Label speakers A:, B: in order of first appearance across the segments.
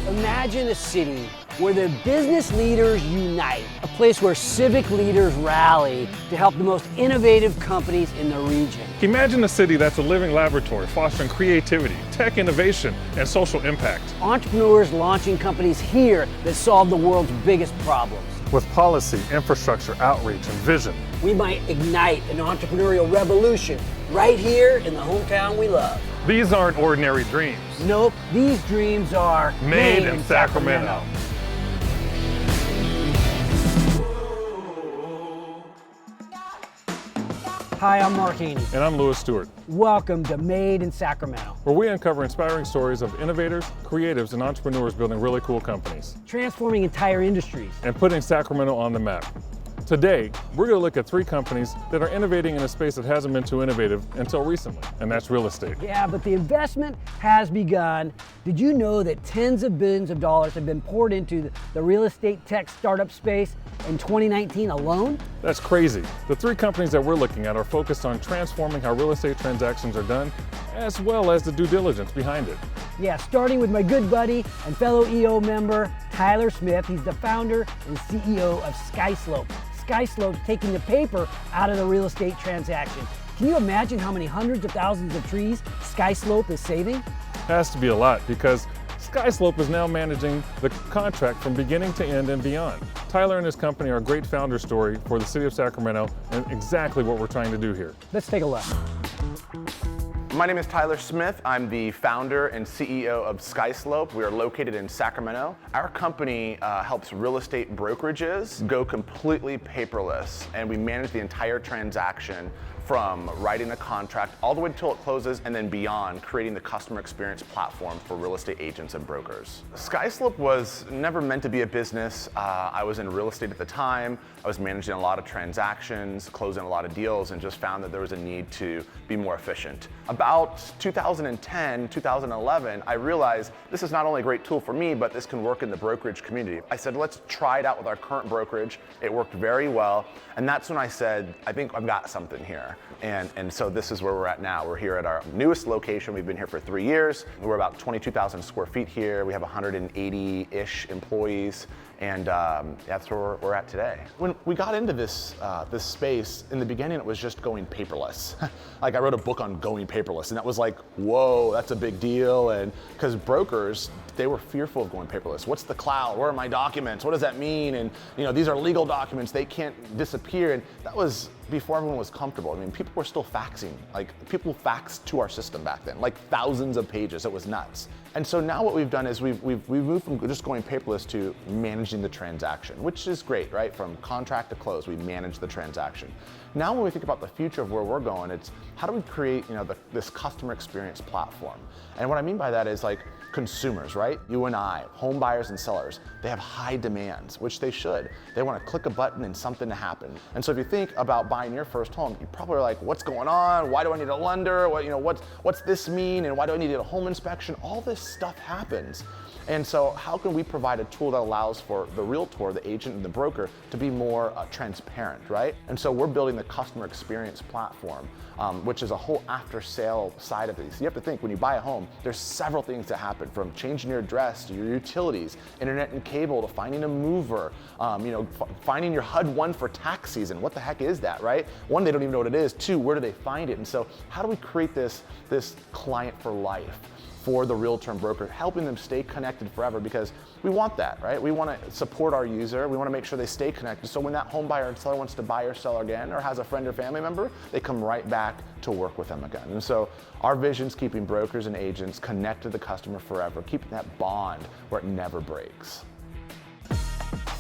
A: Imagine a city where the business leaders unite, a place where civic leaders rally to help the most innovative companies in the region.
B: Imagine a city that's a living laboratory, fostering creativity, tech innovation, and social impact.
A: Entrepreneurs launching companies here that solve the world's biggest problems.
B: With policy, infrastructure, outreach, and vision,
A: we might ignite an entrepreneurial revolution right here in the hometown we love.
B: These aren't ordinary dreams.
A: Nope, these dreams are
B: made in Sacramento.
A: Hi, I'm Mark Haney.
B: And I'm Lewis Stewart.
A: Welcome to Made in Sacramento,
B: where we uncover inspiring stories of innovators, creatives, and entrepreneurs building really cool companies,
A: transforming entire industries,
B: and putting Sacramento on the map. Today, we're going to look at 3 companies that are innovating in a space that hasn't been too innovative until recently, and that's real estate.
A: Yeah, but the investment has begun. Did you know that tens of billions of dollars have been poured into the real estate tech startup space in 2019 alone?
B: That's crazy. The 3 companies that we're looking at are focused on transforming how real estate transactions are done, as well as the due diligence behind it.
A: Yeah, starting with my good buddy and fellow EO member, Tyler Smith. He's the founder and CEO of SkySlope. SkySlope's taking the paper out of the real estate transaction. Can you imagine how many hundreds of thousands of trees SkySlope is saving?
B: Has to be a lot, because SkySlope is now managing the contract from beginning to end and beyond. Tyler and his company are a great founder story for the city of Sacramento and exactly what we're trying to do here.
A: Let's take a look.
C: My name is Tyler Smith. I'm the founder and CEO of SkySlope. We are located in Sacramento. Our company helps real estate brokerages go completely paperless, and we manage the entire transaction from writing a contract all the way until it closes and then beyond, creating the customer experience platform for real estate agents and brokers. SkySlope was never meant to be a business. I was in real estate at the time. I was managing a lot of transactions, closing a lot of deals, and just found that there was a need to be more efficient. About 2010, 2011, I realized this is not only a great tool for me, but this can work in the brokerage community. I said, let's try it out with our current brokerage. It worked very well. And that's when I said, I think I've got something here. And so this is where we're at now. We're here at our newest location. We've been here for 3 years. We're about 22,000 square feet here. We have 180-ish employees. And that's where we're at today. When we got into this space, in the beginning it was just going paperless. Like I wrote a book on going paperless, and that was like, whoa, that's a big deal. And because brokers, they were fearful of going paperless. What's the cloud? Where are my documents? What does that mean? And these are legal documents. They can't disappear. And that was before everyone was comfortable. I mean, people were still faxing. Like people faxed to our system back then, like thousands of pages. It was nuts. And so now what we've done is we've moved from just going paperless to managing the transaction, which is great, right? From contract to close, we manage the transaction. Now when we think about the future of where we're going, it's how do we create this customer experience platform? And what I mean by that is like consumers, right? You and I, home buyers and sellers, they have high demands, which they should. They want to click a button and something to happen. And so if you think about buying your first home, you probably are like, what's going on? Why do I need a lender? What's this mean? And why do I need a home inspection? All this stuff happens. And so how can we provide a tool that allows for the realtor, the agent, and the broker to be more transparent, right? And so we're building the customer experience platform, which is a whole after-sale side of these. You have to think, when you buy a home, there's several things that happen, from changing your address to your utilities, internet and cable, to finding a mover, finding your HUD-1 for tax season. What the heck is that, right? 1, they don't even know what it is. 2, where do they find it? And so how do we create this client for life for the realtor and broker, helping them stay connected forever, because we want that, right? We want to support our user. We want to make sure they stay connected. So when that home buyer and seller wants to buy or sell again, or has a friend or family member, they come right back to work with them again. And so our vision is keeping brokers and agents connected to the customer forever, keeping that bond where it never breaks.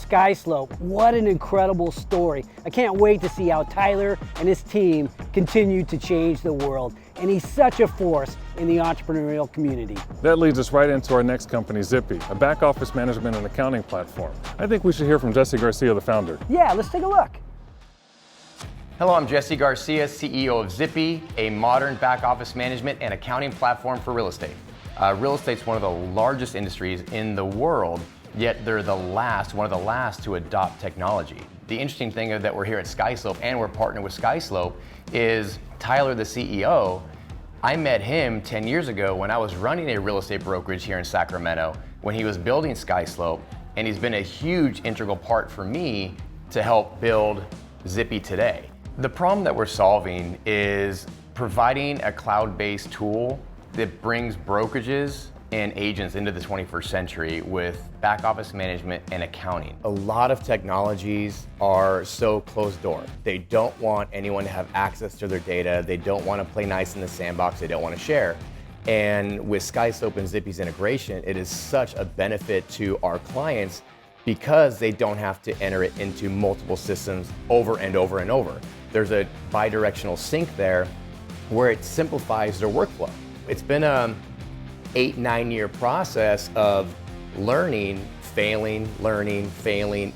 A: SkySlope, what an incredible story. I can't wait to see how Tyler and his team continue to change the world. And he's such a force in the entrepreneurial community.
B: That leads us right into our next company, Zipi, a back office management and accounting platform. I think we should hear from Jesse Garcia, the founder.
A: Yeah, let's take a look.
D: Hello, I'm Jesse Garcia, CEO of Zipi, a modern back office management and accounting platform for real estate. Real estate's one of the largest industries in the world, yet they're one of the last to adopt technology. The interesting thing that we're here at SkySlope and we're partnered with SkySlope is Tyler, the CEO, I met him 10 years ago when I was running a real estate brokerage here in Sacramento when he was building SkySlope, and he's been a huge integral part for me to help build Zipi today. The problem that we're solving is providing a cloud-based tool that brings brokerages and agents into the 21st century with back office management and accounting. A lot of technologies are so closed door. They don't want anyone to have access to their data. They don't want to play nice in the sandbox. They don't want to share. And with SkySlope and Zipi's integration, it is such a benefit to our clients because they don't have to enter it into multiple systems over and over and over. There's a bi-directional sync there where it simplifies their workflow. It's been a 8-9 year process of learning, failing,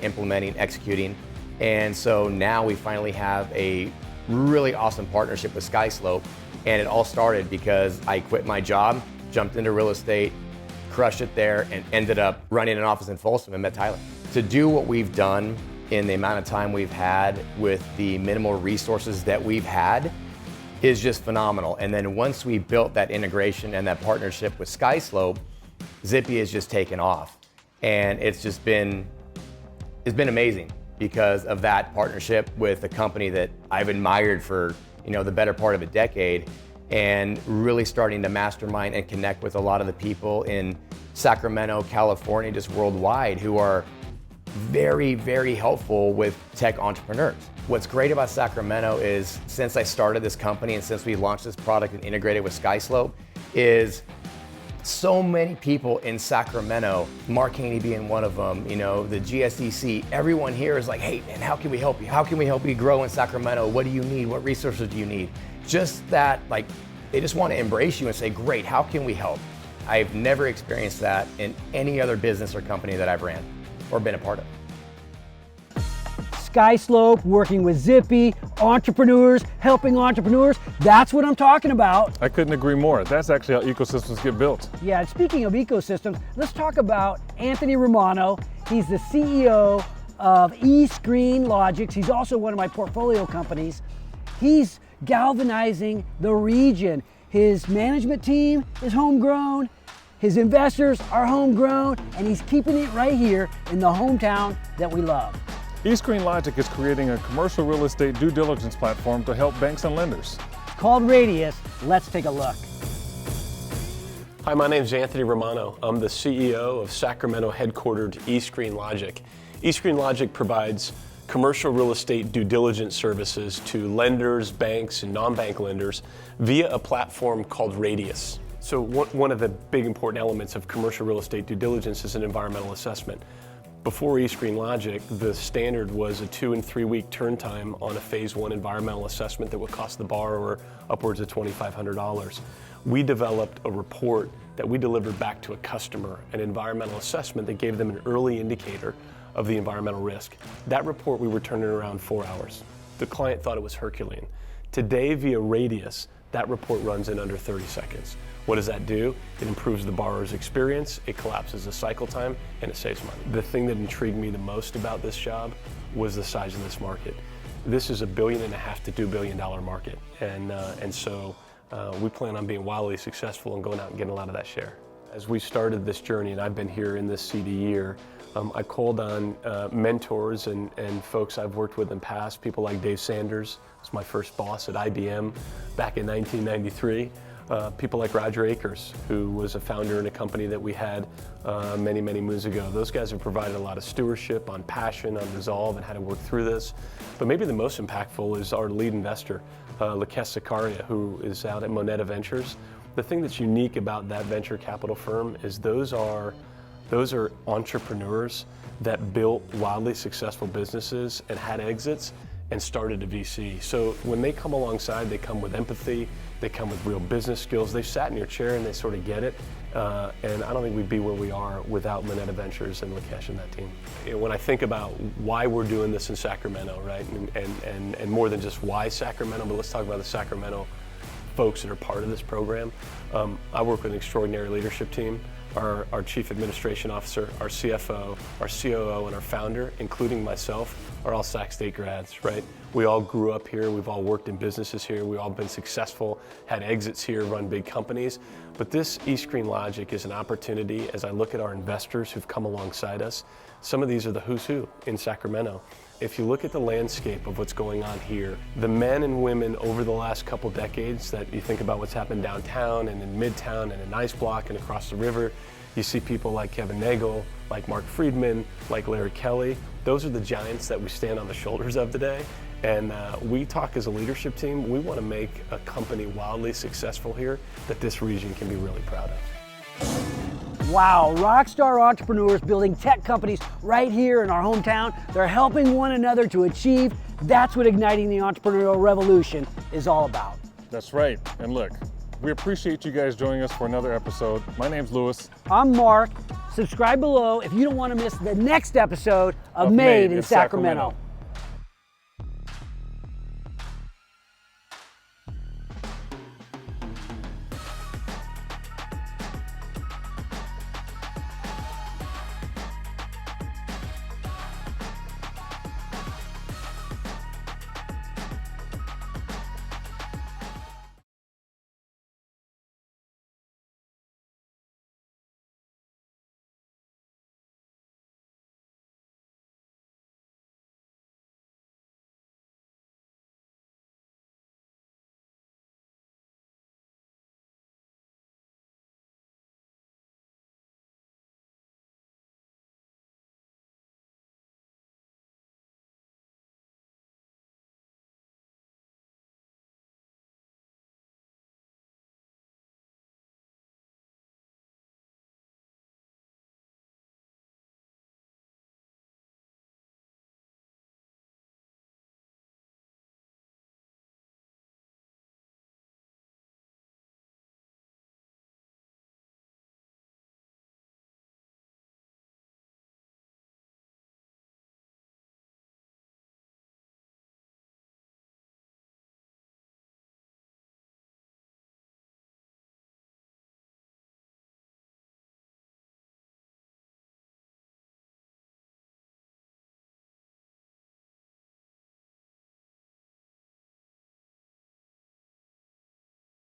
D: implementing, executing. And so now we finally have a really awesome partnership with SkySlope. And it all started because I quit my job, jumped into real estate, crushed it there, and ended up running an office in Folsom and met Tyler. To do what we've done in the amount of time we've had with the minimal resources that we've had is just phenomenal. And then once we built that integration and that partnership with SkySlope, Zipi has just taken off. And it's been amazing because of that partnership with a company that I've admired for, the better part of a decade, and really starting to mastermind and connect with a lot of the people in Sacramento, California, just worldwide, who are very, very helpful with tech entrepreneurs. What's great about Sacramento is since I started this company and since we launched this product and integrated with SkySlope is so many people in Sacramento, Mark Haney being one of them, the GSDC, everyone here is like, hey man, how can we help you? How can we help you grow in Sacramento? What do you need? What resources do you need? Just that, they just want to embrace you and say, great, how can we help? I've never experienced that in any other business or company that I've ran or been a part of.
A: SkySlope, working with Zipi, entrepreneurs, helping entrepreneurs. That's what I'm talking about.
B: I couldn't agree more. That's actually how ecosystems get built.
A: Yeah, and speaking of ecosystems, let's talk about Anthony Romano. He's the CEO of eScreenLogic. He's also one of my portfolio companies. He's galvanizing the region. His management team is homegrown. His investors are homegrown, and he's keeping it right here in the hometown that we love.
B: eScreenLogic is creating a commercial real estate due diligence platform to help banks and lenders.
A: It's called Radius. Let's take a look.
E: Hi, my name is Anthony Romano. I'm the CEO of Sacramento headquartered eScreenLogic. eScreenLogic provides commercial real estate due diligence services to lenders, banks, and non-bank lenders via a platform called Radius. So one of the big important elements of commercial real estate due diligence is an environmental assessment. Before eScreenLogic, the standard was a 2 and 3 week turn time on a phase 1 environmental assessment that would cost the borrower upwards of $2,500. We developed a report that we delivered back to a customer, an environmental assessment that gave them an early indicator of the environmental risk. That report we were turning around 4 hours. The client thought it was Herculean. Today, via Radius, that report runs in under 30 seconds. What does that do? It improves the borrower's experience, it collapses the cycle time, and it saves money. The thing that intrigued me the most about this job was the size of this market. This is $1.5 billion to $2 billion market, and so we plan on being wildly successful and going out and getting a lot of that share. As we started this journey, and I've been here in this seat a year, I called on mentors and folks I've worked with in the past, people like Dave Sanders, was my first boss at IBM back in 1993. People like Roger Akers, who was a founder in a company that we had many, many moons ago. Those guys have provided a lot of stewardship on passion, on resolve, and how to work through this. But maybe the most impactful is our lead investor, Zakaria, who is out at Moneta Ventures. The thing that's unique about that venture capital firm is those are entrepreneurs that built wildly successful businesses and had exits and started a VC. So when they come alongside, they come with empathy, they come with real business skills. They've sat in your chair and they sort of get it. And I don't think we'd be where we are without Moneta Ventures and Lakesh and that team. When I think about why we're doing this in Sacramento, right, and more than just why Sacramento, but let's talk about the Sacramento folks that are part of this program. I work with an extraordinary leadership team. our Chief Administration Officer, our CFO, our COO, and our founder, including myself, are all Sac State grads, right? We all grew up here, we've all worked in businesses here, we've all been successful, had exits here, run big companies. But this eScreenLogic is an opportunity, as I look at our investors who've come alongside us, some of these are the who's who in Sacramento. If you look at the landscape of what's going on here, the men and women over the last couple decades, that you think about what's happened downtown and in Midtown and in Ice Block and across the river, you see people like Kevin Nagel, like Mark Friedman, like Larry Kelly. Those are the giants that we stand on the shoulders of today. And we talk as a leadership team, we want to make a company wildly successful here that this region can be really proud of.
A: Wow, rockstar entrepreneurs building tech companies right here in our hometown. They're helping one another to achieve. That's what igniting the entrepreneurial revolution is all about.
B: That's right. And look, we appreciate you guys joining us for another episode. My name's Louis.
A: I'm Mark. Subscribe below if you don't want to miss the next episode of Made in Sacramento.